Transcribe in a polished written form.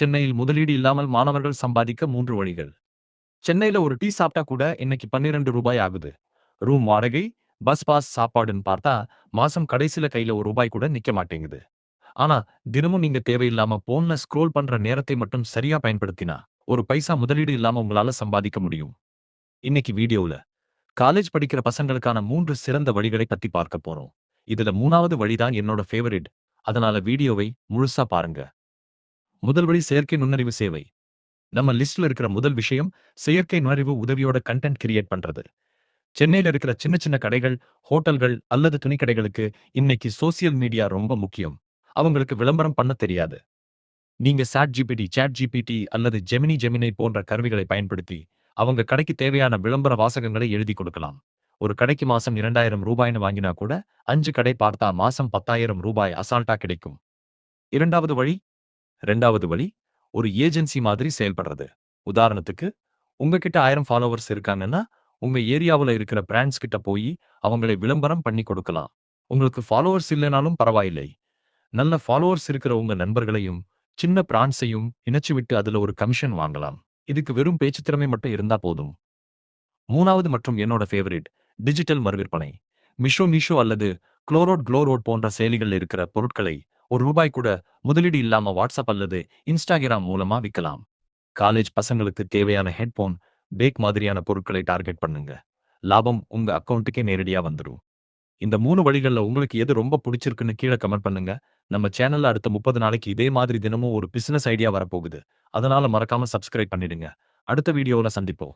சென்னையில் முதலீடு இல்லாமல் மாணவர்கள் சம்பாதிக்க 3 வழிகள். சென்னையில ஒரு டீ சாப்பிட்டா கூட இன்னைக்கு ரூ. 12 ஆகுது. ரூம் வாடகை, பஸ் பாஸ், சாப்பாடுன்னு பார்த்தா மாசம் கடைசில கையில ரூ. 1 கூட நிக்க மாட்டேங்குது. ஆனா தினமும் நீங்க தேவையில்லாம போன்ல ஸ்க்ரோல் பண்ற நேரத்தை மட்டும் சரியா பயன்படுத்தினா ஒரு பைசா முதலீடு இல்லாம உங்களால சம்பாதிக்க முடியும். இன்னைக்கு வீடியோல காலேஜ் படிக்கிற பசங்களுக்கான 3 சிறந்த வழிகளை பத்தி பார்க்க போறோம். இதுல 3வது வழிதான் என்னோட ஃபேவரைட். அதனால வீடியோவை முழுசா பாருங்க. முதல் வழி செயற்கை நுண்ணறிவு சேவை. நம்ம லிஸ்ட்ல இருக்கிற முதல் விஷயம் செயற்கை நுண்ணறிவு உதவியோட கண்டென்ட் கிரியேட் பண்றது. சென்னையில இருக்கிற சின்ன சின்ன கடைகள், ஹோட்டல்கள் அல்லது துணிக்கடைகளுக்கு இன்னைக்கு சோசியல் மீடியா ரொம்ப முக்கியம். அவங்களுக்கு விளம்பரம் பண்ண தெரியாது. நீங்க சாட் ஜிபிடி அல்லது ஜெமினி போன்ற கருவிகளை பயன்படுத்தி அவங்க கடைக்கு தேவையான விளம்பர வாசகங்களை எழுதி கொடுக்கலாம். ஒரு கடைக்கு மாசம் ரூ. 2000 வாங்கினா கூட 5 கடை பார்த்தா மாசம் ரூ. 10,000 அசால்ட்டா கிடைக்கும். இரண்டாவது வழி இரண்டாவது வழி ஒரு ஏஜென்சி மாதிரி செயல்படுறது. உதாரணத்துக்கு உங்ககிட்ட 1000 ஃபாலோவர்ஸ் இருக்காங்கன்னா உங்க ஏரியாவுல இருக்கிற பிராண்ட்ஸ் கிட்ட போய் அவங்களை விளம்பரம் பண்ணி கொடுக்கலாம். உங்களுக்கு ஃபாலோவர்ஸ் இல்லைனாலும் பரவாயில்லை. நல்ல ஃபாலோவர்ஸ் இருக்கிற உங்க நண்பர்களையும் சின்ன பிராண்ட்ஸையும் இணைச்சு விட்டு அதுல ஒரு கமிஷன் வாங்கலாம். இதுக்கு வெறும் பேச்சு திறமை மட்டும் இருந்தா போதும். மூணாவது மற்றும் என்னோட ஃபேவரிட் டிஜிட்டல் மறுவிற்பனை. மீஷோ அல்லது க்ளோரோட் போன்ற செயலிகள் இருக்கிற பொருட்களை ரூபாய் கூட முதலீடு இல்லாம வாட்ஸ்அப் அல்லது இன்ஸ்டாகிராம் மூலமா விற்கலாம். காலேஜ் பசங்களுக்கு தேவையான ஹெட்போன், பேக் மாதிரியான பொருட்களை டார்கெட் பண்ணுங்க. லாபம் உங்க அக்கவுண்ட்டுக்கே நேரடியா வந்துடும். இந்த 3 வழிகள்ல உங்களுக்கு எது ரொம்ப பிடிச்சிருக்குன்னு கீழே கமெண்ட் பண்ணுங்க. நம்ம சேனல்ல அடுத்த 30 நாளைக்கு இதே மாதிரி தினமும் ஒரு பிசினஸ் ஐடியா வரப்போகுது. அதனால மறக்காம சப்ஸ்கிரைப் பண்ணிடுங்க. அடுத்த வீடியோல சந்திப்போம்.